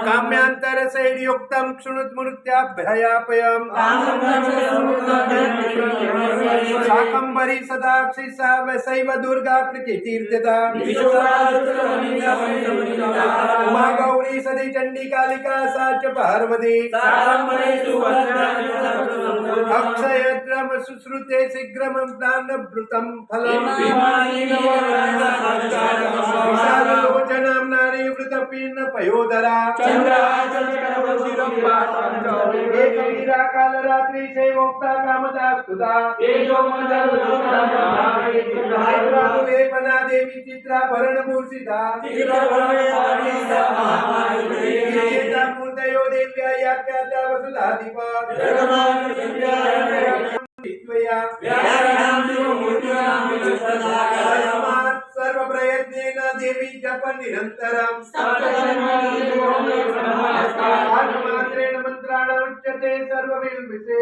काम्यांतरसैर्युक्तं क्षुणुत्मृत्याभ्ययापयम् शाकम्भरी सदाक्षि सा वसैव दुर्गा प्रकृतिर्यदा उमा गौरी सदी चंडी कालिका सा च पार्वती अक्षयद्रम सुश्रुते शीघ्रमं प्राणभृतं फलम् विशाललोचनां नारी वृतपीर्ण पयोदरा एकवीरा कालरात्रि सेवोक्ता कामदा स्तुता लेपना देवी चित्राभरणभूषिता मूर्तयो देव्या याख्याता वसुधाधिपा सर्व प्रयत्नेन देवी जप निरन्तरम् मात्रेण मंत्राण उच्यते सर्वविल्बिते